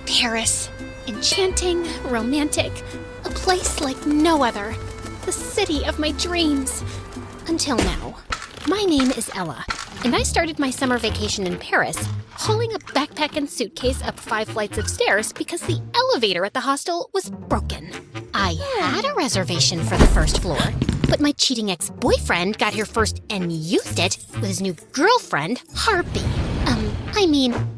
Paris. Enchanting, romantic, a place like no other. The city of my dreams. Until now. My name is Ella, and I started my summer vacation in Paris, hauling a backpack and suitcase up 5 flights of stairs because the elevator at the hostel was broken. I had a reservation for the first floor, but my cheating ex-boyfriend got here first and used it with his new girlfriend, Harpy.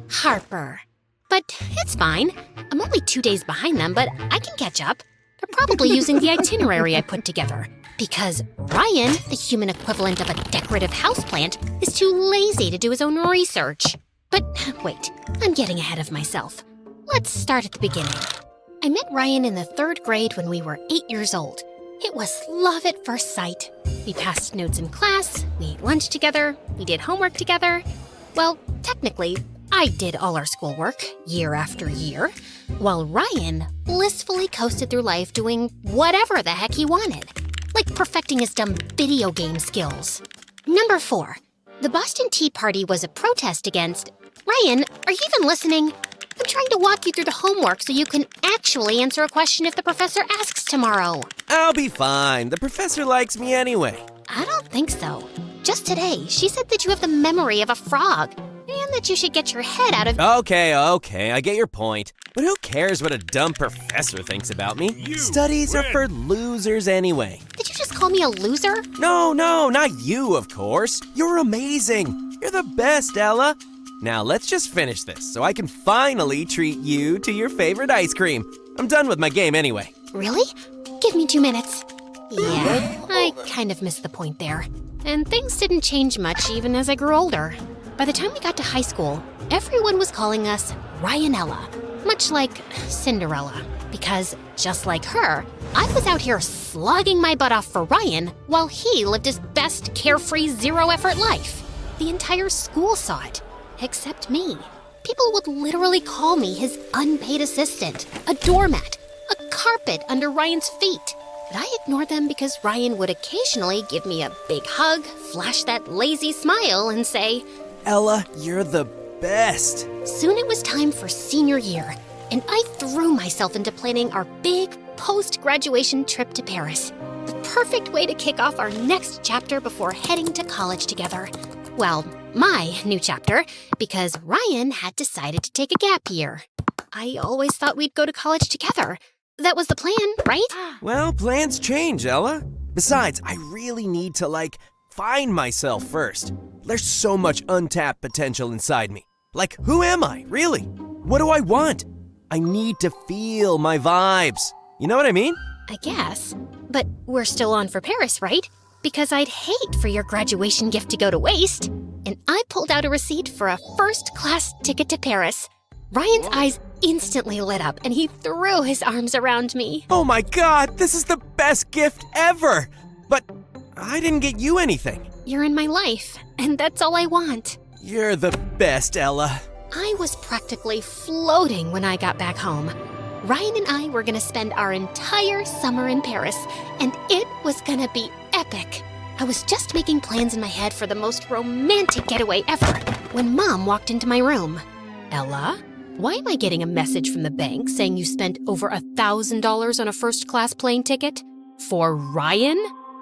Harper. But it's fine. I'm only 2 days behind them, but I can catch up. They're probably using the itinerary I put together. Because Ryan, the human equivalent of a decorative houseplant, is too lazy to do his own research. But wait, I'm getting ahead of myself. Let's start at the beginning. I met Ryan in the 3rd grade when we were 8 years old. It was love at first sight. We passed notes in class, we ate lunch together, we did homework together. Well, technically, I did all our schoolwork, year after year, while Ryan blissfully coasted through life doing whatever the heck he wanted, like perfecting his dumb video game skills. Number 4. The Boston Tea Party was a protest against... Ryan, are you even listening? I'm trying to walk you through the homework so you can actually answer a question if the professor asks tomorrow. I'll be fine. The professor likes me anyway. I don't think so. Just today, she said that you have the memory of a frog, and that you should get your head out of... Okay, I get your point. But who cares what a dumb professor thinks about me? Studies are for losers anyway. Did you just call me a loser? No, not you, of course. You're amazing. You're the best, Ella. Now let's just finish this so I can finally treat you to your favorite ice cream. I'm done with my game anyway. Really? Give me 2 minutes. Yeah, I kind of missed the point there. And things didn't change much even as I grew older. By the time we got to high school, everyone was calling us Ryanella, much like Cinderella. Because, just like her, I was out here slogging my butt off for Ryan while he lived his best carefree zero-effort life. The entire school saw it, except me. People would literally call me his unpaid assistant, a doormat, a carpet under Ryan's feet. But I ignored them because Ryan would occasionally give me a big hug, flash that lazy smile, and say, Ella, you're the best. Soon it was time for senior year, and I threw myself into planning our big post-graduation trip to Paris. The perfect way to kick off our next chapter before heading to college together. Well, my new chapter, because Ryan had decided to take a gap year. I always thought we'd go to college together. That was the plan, right? Well, plans change, Ella. Besides, I really need to, find myself first. There's so much untapped potential inside me. Who am I, really? What do I want? I need to feel my vibes. You know what I mean? I guess. But we're still on for Paris, right? Because I'd hate for your graduation gift to go to waste. And I pulled out a receipt for a first-class ticket to Paris. Ryan's eyes instantly lit up, and he threw his arms around me. Oh my God, this is the best gift ever! But I didn't get you anything. You're in my life, and that's all I want. You're the best, Ella. I was practically floating when I got back home. Ryan and I were gonna spend our entire summer in Paris, and it was gonna be epic. I was just making plans in my head for the most romantic getaway ever when Mom walked into my room. Ella? Why am I getting a message from the bank saying you spent over $1,000 on a first-class plane ticket? For Ryan?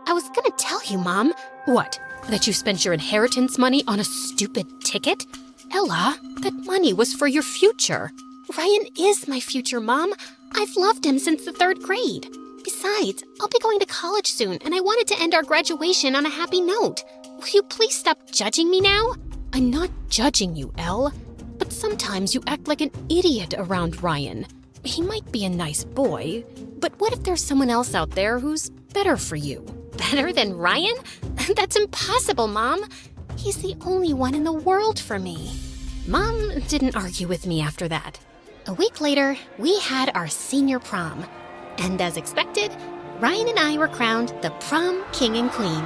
I was gonna tell you, Mom. What? That you spent your inheritance money on a stupid ticket? Ella, that money was for your future. Ryan is my future, Mom. I've loved him since the 3rd grade. Besides, I'll be going to college soon, and I wanted to end our graduation on a happy note. Will you please stop judging me now? I'm not judging you, Elle. But sometimes you act like an idiot around Ryan. He might be a nice boy, but what if there's someone else out there who's better for you? Better than Ryan? That's impossible, Mom. He's the only one in the world for me. Mom didn't argue with me after that. A week later, we had our senior prom. And as expected, Ryan and I were crowned the prom king and queen.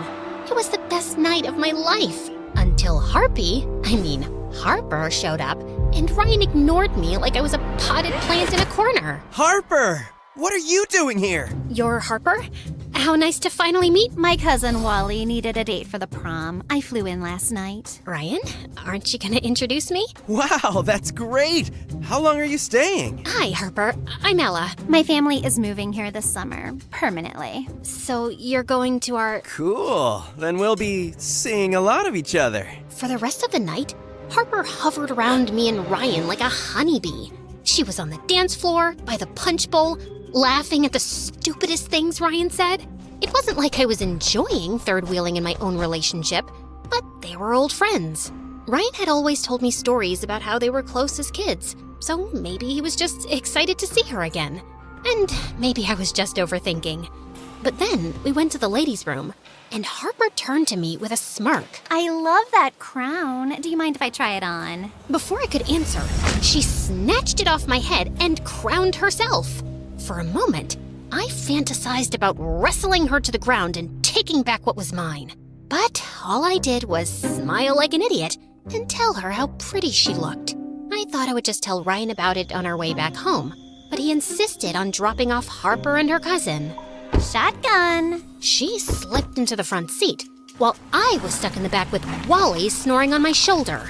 It was the best night of my life. Until Harper showed up, and Ryan ignored me like I was a potted plant in a corner. Harper! What are you doing here? You're Harper? how nice to finally meet. My cousin Wally needed a date for the prom. I flew in last night. Ryan, aren't you gonna introduce me? Wow, that's great! How long are you staying? Hi, Harper. I'm Ella. My family is moving here this summer, permanently. So you're going to our... Cool. Then we'll be seeing a lot of each other. For the rest of the night, Harper hovered around me and Ryan like a honeybee. She was on the dance floor, by the punch bowl, laughing at the stupidest things Ryan said. It wasn't like I was enjoying third-wheeling in my own relationship, but they were old friends. Ryan had always told me stories about how they were close as kids, so maybe he was just excited to see her again. And maybe I was just overthinking. But then we went to the ladies' room, and Harper turned to me with a smirk. I love that crown. Do you mind if I try it on? Before I could answer, she snatched it off my head and crowned herself. For a moment, I fantasized about wrestling her to the ground and taking back what was mine. But all I did was smile like an idiot and tell her how pretty she looked. I thought I would just tell Ryan about it on our way back home, but he insisted on dropping off Harper and her cousin. Shotgun. She slipped into the front seat, while I was stuck in the back with Wally snoring on my shoulder.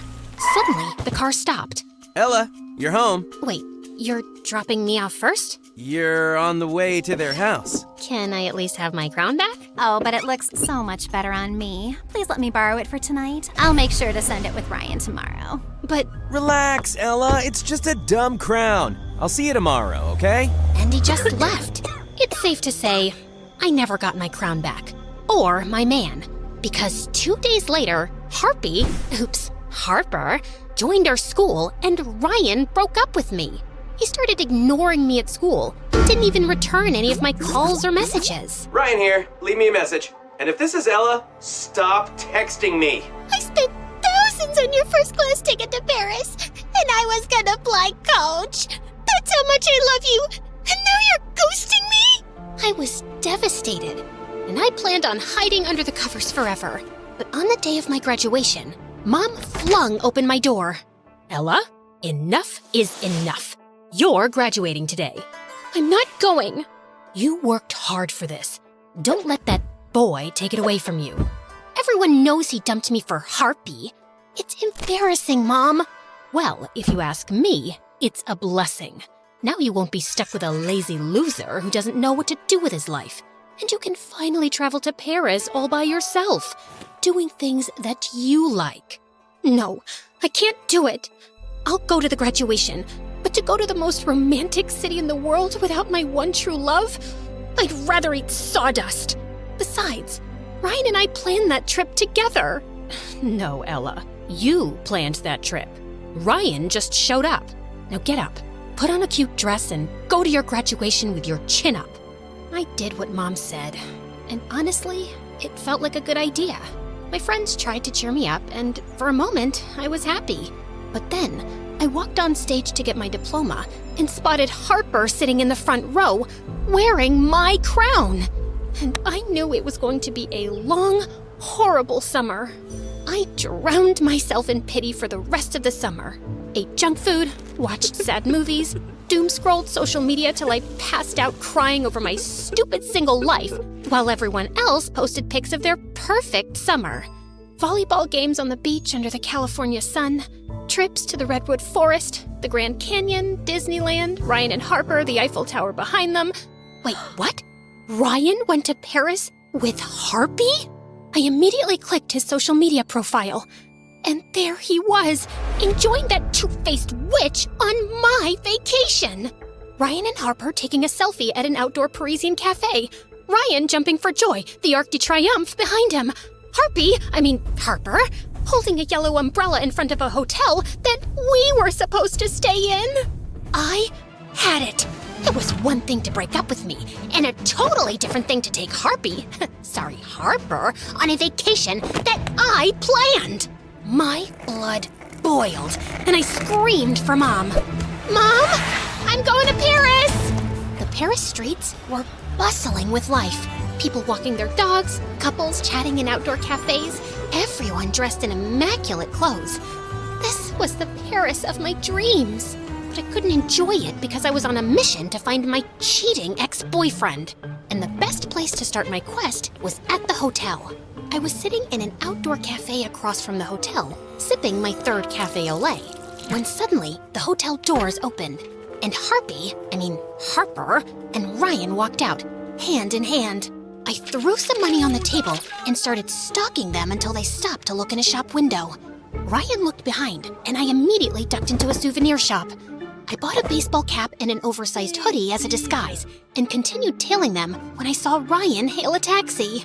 Suddenly, the car stopped. Ella, you're home. Wait, you're dropping me off first? You're on the way to their house. Can I at least have my crown back? Oh, but it looks so much better on me. Please let me borrow it for tonight. I'll make sure to send it with Ryan tomorrow. But... Relax, Ella. It's just a dumb crown. I'll see you tomorrow, okay? And he just left. It's safe to say, I never got my crown back. Or my man. Because 2 days later, Harper, joined our school and Ryan broke up with me. He started ignoring me at school. Didn't even return any of my calls or messages. Ryan here. Leave me a message. And if this is Ella, stop texting me. I spent thousands on your first-class ticket to Paris, and I was gonna fly coach. That's how much I love you, and now you're ghosting me? I was devastated, and I planned on hiding under the covers forever. But on the day of my graduation, Mom flung open my door. Ella, enough is enough. You're graduating today. I'm not going. You worked hard for this. Don't let that boy take it away from you. Everyone knows he dumped me for Harpy. It's embarrassing, Mom. Well, if you ask me, it's a blessing. Now you won't be stuck with a lazy loser who doesn't know what to do with his life. And you can finally travel to Paris all by yourself, doing things that you like. No, I can't do it. I'll go to the graduation, but to go to the most romantic city in the world without my one true love? I'd rather eat sawdust. Besides, Ryan and I planned that trip together. No, Ella, you planned that trip. Ryan just showed up. Now get up, put on a cute dress, and go to your graduation with your chin up. I did what Mom said, and honestly, it felt like a good idea. My friends tried to cheer me up, and for a moment, I was happy. But then, I walked on stage to get my diploma and spotted Harper sitting in the front row, wearing my crown. And I knew it was going to be a long, horrible summer. I drowned myself in pity for the rest of the summer. Ate junk food, watched sad movies, doom-scrolled social media till I passed out crying over my stupid single life, while everyone else posted pics of their perfect summer. Volleyball games on the beach under the California sun, trips to the Redwood Forest, the Grand Canyon, Disneyland, Ryan and Harper, the Eiffel Tower behind them. Wait, what? Ryan went to Paris with Harpy? I immediately clicked his social media profile, and there he was, enjoying that two-faced witch on my vacation. Ryan and Harper taking a selfie at an outdoor Parisian cafe. Ryan jumping for joy, the Arc de Triomphe behind him. Harper, holding a yellow umbrella in front of a hotel that we were supposed to stay in. I had it. It was one thing to break up with me, and a totally different thing to take Harper, on a vacation that I planned. My blood boiled, and I screamed for Mom. Mom, I'm going to Paris! The Paris streets were bustling with life. People walking their dogs, couples chatting in outdoor cafes, everyone dressed in immaculate clothes. This was the Paris of my dreams. but I couldn't enjoy it because I was on a mission to find my cheating ex-boyfriend. And the best place to start my quest was at the hotel. I was sitting in an outdoor cafe across from the hotel, sipping my third cafe au lait, when suddenly the hotel doors opened, and Harper, and Ryan walked out, hand in hand. I threw some money on the table and started stalking them until they stopped to look in a shop window. Ryan looked behind, and I immediately ducked into a souvenir shop. I bought a baseball cap and an oversized hoodie as a disguise, and continued tailing them when I saw Ryan hail a taxi.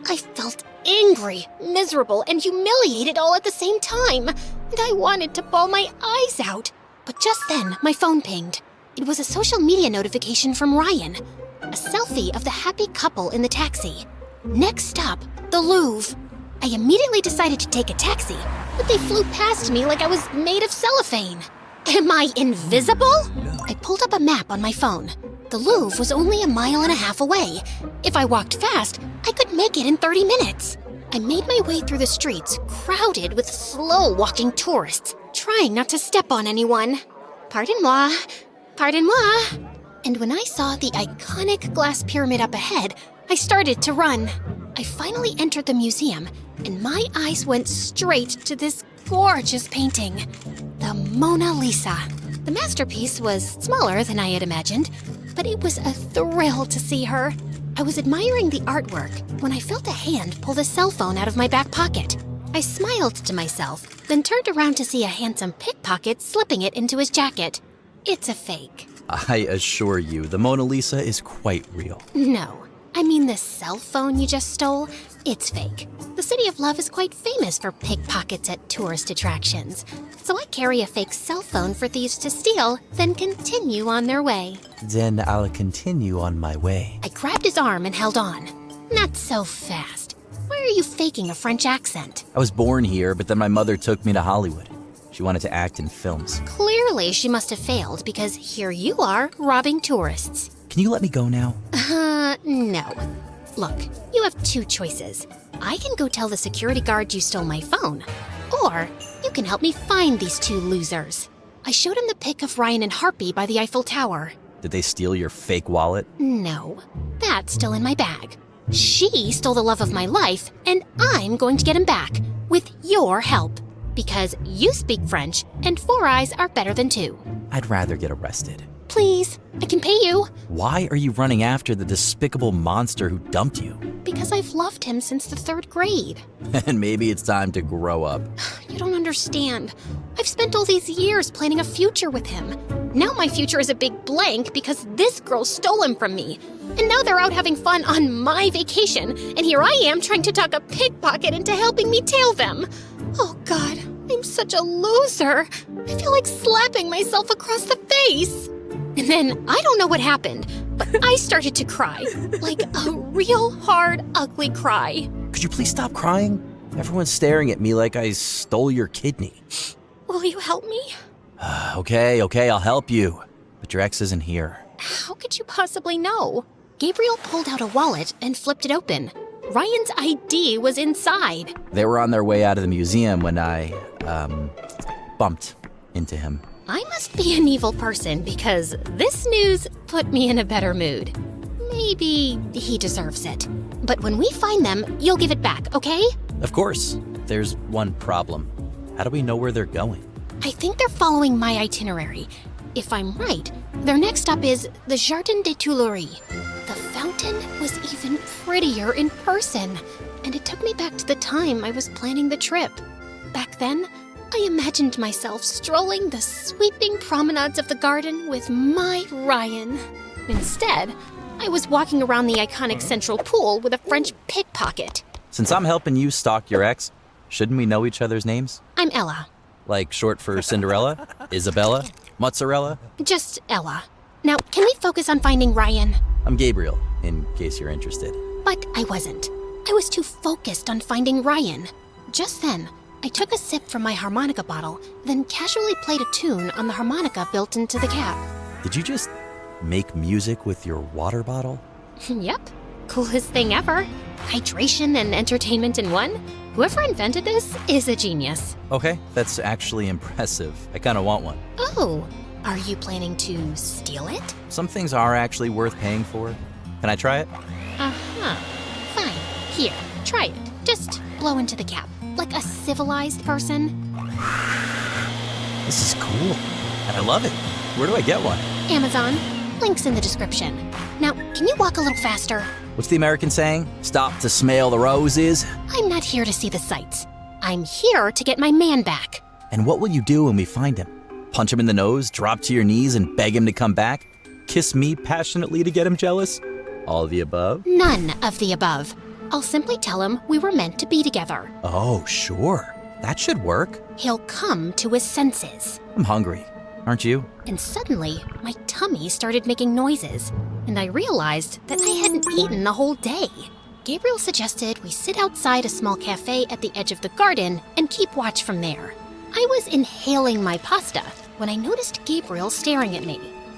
I felt angry, miserable, and humiliated all at the same time, and I wanted to bawl my eyes out. But just then, my phone pinged. It was a social media notification from Ryan. A selfie of the happy couple in the taxi. Next stop, the Louvre. I immediately decided to take a taxi, but they flew past me like I was made of cellophane. Am I invisible? I pulled up a map on my phone. The Louvre was only 1.5 miles away. If I walked fast, I could make it in 30 minutes. I made my way through the streets, crowded with slow-walking tourists, trying not to step on anyone. Pardon-moi. Pardon-moi. And when I saw the iconic glass pyramid up ahead, I started to run. I finally entered the museum, and my eyes went straight to this gorgeous painting, the Mona Lisa. The masterpiece was smaller than I had imagined, but it was a thrill to see her. I was admiring the artwork when I felt a hand pull the cell phone out of my back pocket. I smiled to myself, then turned around to see a handsome pickpocket slipping it into his jacket. It's a fake. I assure you, the Mona Lisa is quite real. No, I mean the cell phone you just stole. It's fake. The City of Love is quite famous for pickpockets at tourist attractions. So I carry a fake cell phone for thieves to steal, then continue on their way. Then I'll continue on my way. I grabbed his arm and held on. Not so fast. Why are you faking a French accent? I was born here, but then my mother took me to Hollywood. She wanted to act in films. Clearly she must have failed because here you are, robbing tourists. Can you let me go now? No. Look, you have two choices. I can go tell the security guard you stole my phone, or you can help me find these two losers. I showed him the pic of Ryan and Harpy by the Eiffel Tower. Did they steal your fake wallet? No, that's still in my bag. She stole the love of my life, and I'm going to get him back, with your help. Because you speak French, and 4 eyes are better than 2. I'd rather get arrested. Please, I can pay you. Why are you running after the despicable monster who dumped you? Because I've loved him since the 3rd grade. And maybe it's time to grow up. You don't understand. I've spent all these years planning a future with him. Now my future is a big blank because this girl stole him from me. And now they're out having fun on my vacation, and here I am trying to talk a pickpocket into helping me tail them. Oh God, I'm such a loser. I feel like slapping myself across the face. And then I don't know what happened, but I started to cry. Like a real hard, ugly cry. Could you please stop crying? Everyone's staring at me like I stole your kidney. Will you help me? Okay, I'll help you. But your ex isn't here. How could you possibly know? Gabriel pulled out a wallet and flipped it open. Ryan's ID was inside. They were on their way out of the museum when I, bumped into him. I must be an evil person because this news put me in a better mood. Maybe he deserves it. But when we find them, you'll give it back, okay? Of course. There's one problem. How do we know where they're going? I think they're following my itinerary. If I'm right, their next stop is the Jardin des Tuileries. The fountain was even prettier in person, and it took me back to the time I was planning the trip. Back then, I imagined myself strolling the sweeping promenades of the garden with my Ryan. Instead, I was walking around the iconic central pool with a French pickpocket. Since I'm helping you stalk your ex, shouldn't we know each other's names? I'm Ella. Like short for Cinderella? Isabella? Mozzarella? Just Ella. Now, can we focus on finding Ryan? I'm Gabriel, in case you're interested. But I wasn't. I was too focused on finding Ryan. Just then, I took a sip from my harmonica bottle, then casually played a tune on the harmonica built into the cap. Did you just make music with your water bottle? Yep. Coolest thing ever. Hydration and entertainment in one. Whoever invented this is a genius. Okay, that's actually impressive. I kind of want one. Oh, Are you planning to steal it? Some things are actually worth paying for. Can I try it? Uh-huh. Fine. Here, try it. Just blow into the cap, like a civilized person. This is cool. And I love it. Where do I get one? Amazon. Link's in the description. Now, can you walk a little faster? What's the American saying? Stop to smell the roses? I'm not here to see the sights. I'm here to get my man back. And what will you do when we find him? Punch him in the nose, drop to your knees, and beg him to come back? Kiss me passionately to get him jealous? All of the above? None of the above. I'll simply tell him we were meant to be together. Oh, sure. That should work. He'll come to his senses. I'm hungry. Aren't you? And suddenly, my tummy started making noises, and I realized that I hadn't eaten the whole day. Gabriel suggested we sit outside a small cafe at the edge of the garden and keep watch from there. I was inhaling my pasta when I noticed Gabriel staring at me.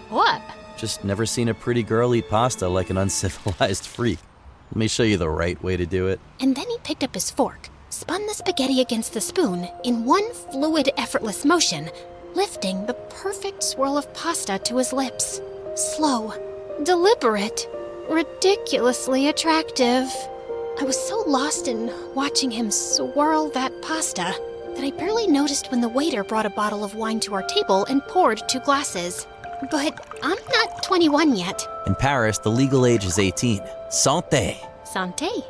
What? Just never seen a pretty girl eat pasta like an uncivilized freak. Let me show you the right way to do it. And then he picked up his fork, spun the spaghetti against the spoon in one fluid, effortless motion, lifting the perfect swirl of pasta to his lips. Slow, deliberate, ridiculously attractive. I was so lost in watching him swirl that pasta that I barely noticed when the waiter brought a bottle of wine to our table and poured 2 glasses. But I'm not 21 yet. In Paris, the legal age is 18. Santé. Santé.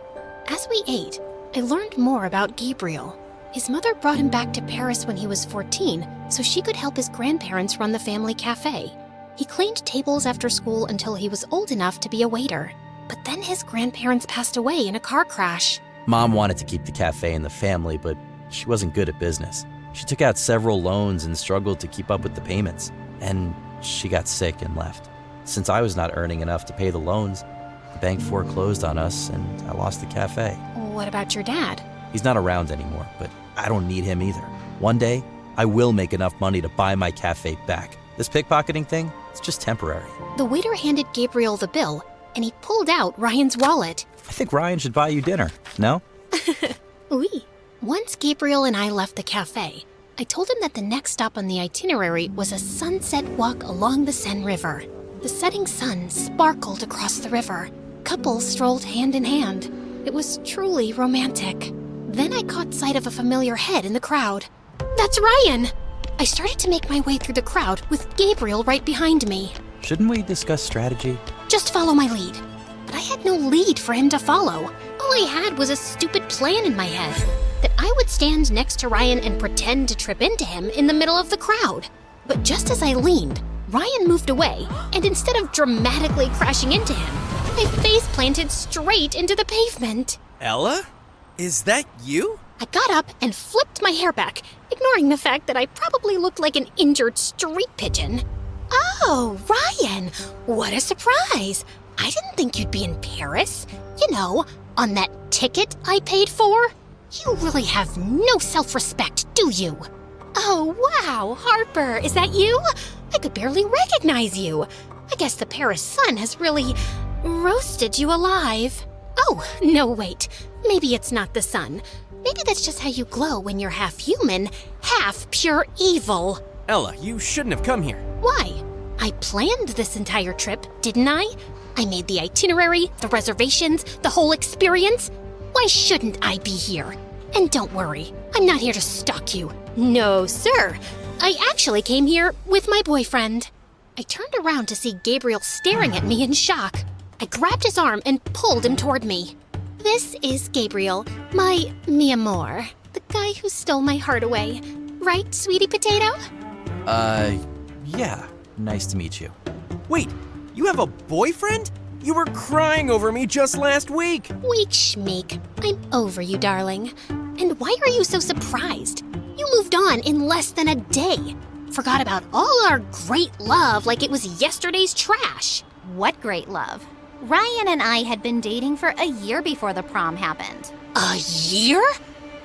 As we ate, I learned more about Gabriel. His mother brought him back to Paris when he was 14 so she could help his grandparents run the family cafe. He cleaned tables after school until he was old enough to be a waiter. But then his grandparents passed away in a car crash. Mom wanted to keep the cafe in the family, but she wasn't good at business. She took out several loans and struggled to keep up with the payments. And she got sick and left. Since I was not earning enough to pay the loans, the bank foreclosed on us and I lost the cafe. What about your dad? He's not around anymore, but I don't need him either. One day, I will make enough money to buy my cafe back. This pickpocketing thing, it's just temporary. The waiter handed Gabriel the bill, and he pulled out Ryan's wallet. I think Ryan should buy you dinner, no? Oui. Once Gabriel and I left the cafe, I told him that the next stop on the itinerary was a sunset walk along the Seine River. The setting sun sparkled across the river. Couples strolled hand in hand. It was truly romantic. Then I caught sight of a familiar head in the crowd. That's Ryan! I started to make my way through the crowd with Gabriel right behind me. Shouldn't we discuss strategy? Just follow my lead. But I had no lead for him to follow. All I had was a stupid plan in my head. That I would stand next to Ryan and pretend to trip into him in the middle of the crowd. But just as I leaned, Ryan moved away, and instead of dramatically crashing into him, my face planted straight into the pavement. Ella? Is that you? I got up and flipped my hair back, ignoring the fact that I probably looked like an injured street pigeon. Oh, Ryan, what a surprise! I didn't think you'd be in Paris. You know, on that ticket I paid for. You really have no self-respect, do you? Oh, wow, Harper, is that you? I could barely recognize you. I guess the Paris sun has really roasted you alive. Oh, no, wait. Maybe it's not the sun. Maybe that's just how you glow when you're half human, half pure evil. Ella, you shouldn't have come here. Why? I planned this entire trip, didn't I? I made the itinerary, the reservations, the whole experience. Why shouldn't I be here? And don't worry, I'm not here to stalk you. No, sir. I actually came here with my boyfriend. I turned around to see Gabriel staring at me in shock. I grabbed his arm and pulled him toward me. This is Gabriel, my mi amor, the guy who stole my heart away. Right, sweetie potato? Yeah. Nice to meet you. Wait, you have a boyfriend? You were crying over me just last week. Weak schmeek. I'm over you, darling. And why are you so surprised? You moved on in less than a day. Forgot about all our great love like it was yesterday's trash. What great love. Ryan and I had been dating for a year before the prom happened. A year?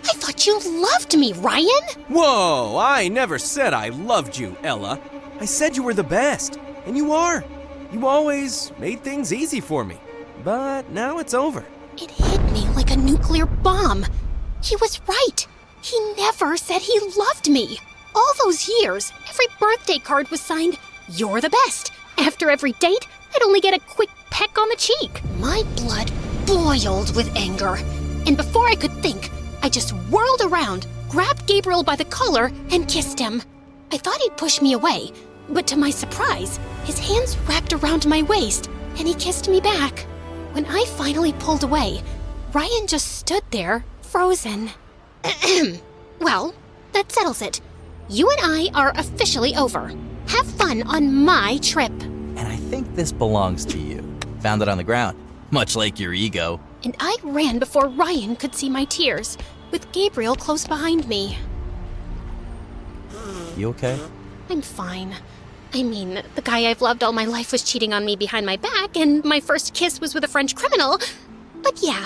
I thought you loved me, Ryan. Whoa, I never said I loved you, Ella. I said you were the best, and you are. You always made things easy for me. But now it's over. It hit me like a nuclear bomb. He was right. He never said he loved me. all those years, every birthday card was signed, "You're the best." After every date, I'd only get a quick peck on the cheek. My blood boiled with anger. And before I could think, I just whirled around, grabbed Gabriel by the collar, and kissed him. I thought he'd push me away, but to my surprise, his hands wrapped around my waist, and he kissed me back. When I finally pulled away, Ryan just stood there, frozen. Well, that settles it. You and I are officially over. Have fun on my trip. And I think this belongs to you. Found it on the ground, much like your ego. And I ran before Ryan could see my tears, with Gabriel close behind me. You okay? I'm fine. I mean, the guy I've loved all my life was cheating on me behind my back, and my first kiss was with a French criminal. But yeah,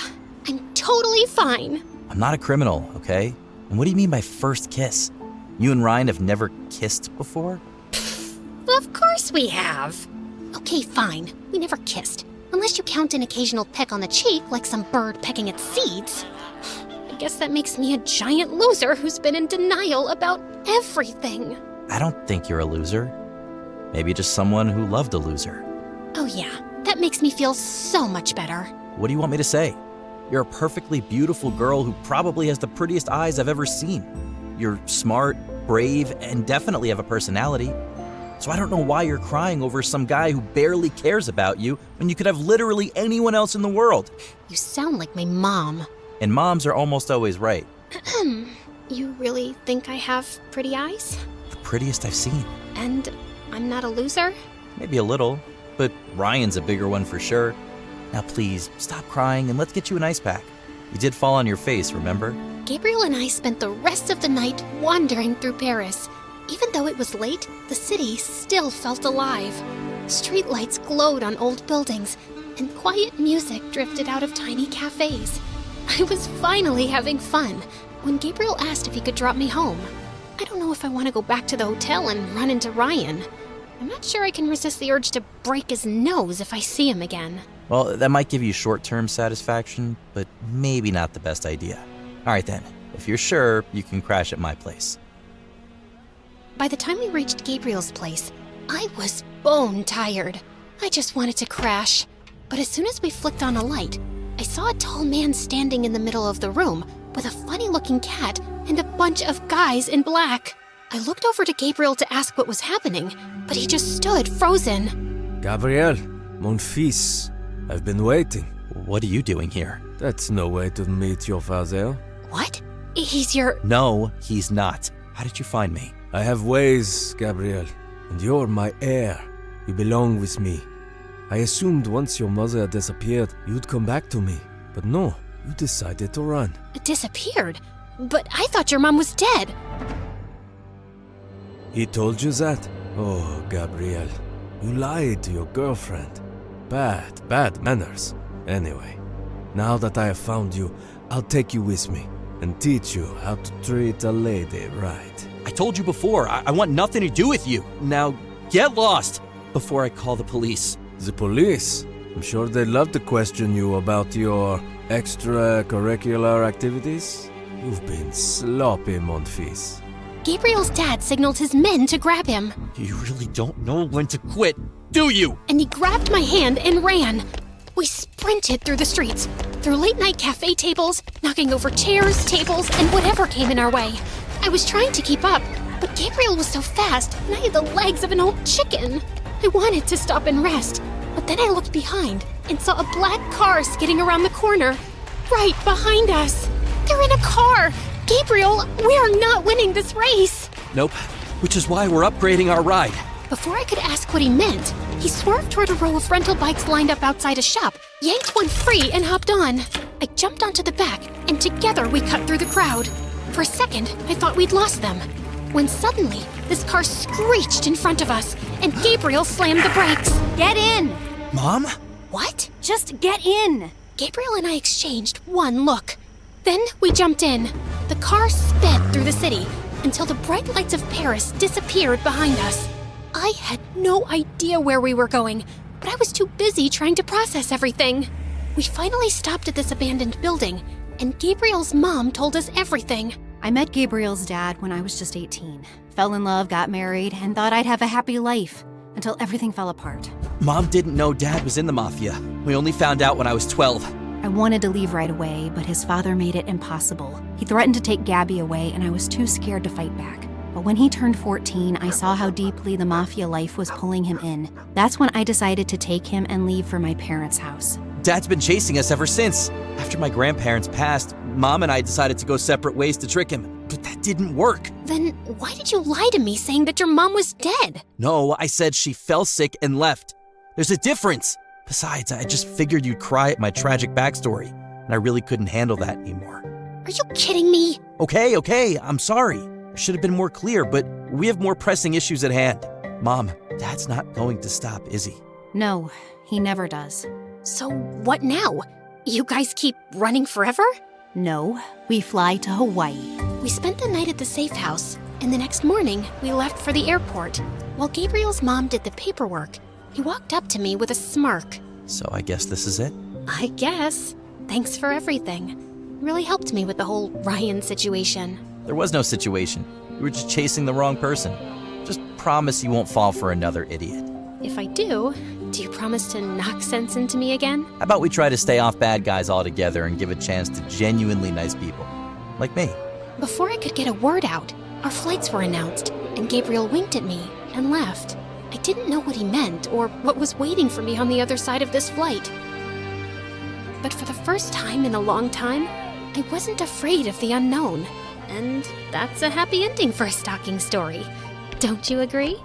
I'm totally fine. I'm not a criminal, okay? And what do you mean by first kiss? You and Ryan have never kissed before? Of course we have. Okay, fine. We never kissed. Unless you count an occasional peck on the cheek, like some bird pecking its seeds. I guess that makes me a giant loser who's been in denial about everything. I don't think you're a loser. Maybe just someone who loved a loser. Oh yeah, that makes me feel so much better. What do you want me to say? You're a perfectly beautiful girl who probably has the prettiest eyes I've ever seen. You're smart, brave, and definitely have a personality. So I don't know why you're crying over some guy who barely cares about you when you could have literally anyone else in the world. You sound like my mom. And moms are almost always right. You really think I have pretty eyes? The prettiest I've seen. And I'm not a loser? Maybe a little, but Ryan's a bigger one for sure. Now please, stop crying and let's get you an ice pack. You did fall on your face, remember? Gabriel and I spent the rest of the night wandering through Paris. Even though it was late, the city still felt alive. Streetlights glowed on old buildings, and quiet music drifted out of tiny cafes. I was finally having fun when Gabriel asked if he could drop me home. I don't know if I want to go back to the hotel and run into Ryan. I'm not sure I can resist the urge to break his nose if I see him again. Well, that might give you short-term satisfaction, but maybe not the best idea. All right then, if you're sure, you can crash at my place. By the time we reached Gabriel's place, I was bone tired. I just wanted to crash. But as soon as we flicked on a light, I saw a tall man standing in the middle of the room with a funny-looking cat and a bunch of guys in black. I looked over to Gabriel to ask what was happening, but he just stood frozen. Gabriel, mon fils, I've been waiting. What are you doing here? That's no way to meet your father. What? He's your... No, he's not. How did you find me? I have ways, Gabriel, and you're my heir. You belong with me. I assumed once your mother disappeared, you'd come back to me. But no, you decided to run. disappeared? But I thought your mom was dead. He told you that? Oh, Gabriel, you lied to your girlfriend. Bad manners. Anyway, now that I have found you, I'll take you with me and teach you how to treat a lady right. I told you before, I want nothing to do with you. Now, get lost before I call the police. The police? I'm sure they'd love to question you about your extracurricular activities. You've been sloppy, mon fils. Gabriel's dad signaled his men to grab him, You really don't know when to quit, do you? and he grabbed my hand and ran. We sprinted through the streets, through late-night cafe tables, knocking over chairs, tables, and whatever came in our way. I was trying to keep up, but Gabriel was so fast, and I had the legs of an old chicken. I wanted to stop and rest, but then I looked behind and saw a black car skidding around the corner, right behind us. They're in a car! Gabriel, we are not winning this race! Nope, which is why we're upgrading our ride. Before I could ask what he meant, he swerved toward a row of rental bikes lined up outside a shop, yanked one free, and hopped on. I jumped onto the back, and together we cut through the crowd. For a second, I thought we'd lost them. When suddenly, this car screeched in front of us, and Gabriel slammed the brakes. Get in! Mom? What? Just get in! Gabriel and I exchanged one look. Then we jumped in. The car sped through the city until the bright lights of Paris disappeared behind us. I had no idea where we were going, but I was too busy trying to process everything. We finally stopped at this abandoned building, and Gabriel's mom told us everything. I met Gabriel's dad when I was just 18. Fell in love, got married, and thought I'd have a happy life until everything fell apart. Mom didn't know Dad was in the mafia. We only found out when I was 12. I wanted to leave right away, but his father made it impossible. He threatened to take Gabby away, and I was too scared to fight back. But when he turned 14, I saw how deeply the mafia life was pulling him in. That's when I decided to take him and leave for my parents' house. Dad's been chasing us ever since. After my grandparents passed, Mom and I decided to go separate ways to trick him. But that didn't work. Then why did you lie to me saying that your mom was dead? No, I said she fell sick and left. There's a difference. Besides, I just figured you'd cry at my tragic backstory, and I really couldn't handle that anymore. Are you kidding me? Okay, I'm sorry. I should have been more clear, but we have more pressing issues at hand. Mom, Dad's not going to stop, is he? No, he never does. So what now? You guys keep running forever? No, we fly to Hawaii. We spent the night at the safe house, and the next morning, we left for the airport. While Gabriel's mom did the paperwork, he walked up to me with a smirk. So I guess this is it? I guess. Thanks for everything. Really helped me with the whole Ryan situation. There was no situation. You were just chasing the wrong person. Just promise you won't fall for another idiot. If I do you promise to knock sense into me again? How about we try to stay off bad guys altogether and give a chance to genuinely nice people? Like me. Before I could get a word out, our flights were announced, and Gabriel winked at me and left. I didn't know what he meant or what was waiting for me on the other side of this flight. But for the first time in a long time, I wasn't afraid of the unknown. And that's a happy ending for a stalking story. Don't you agree?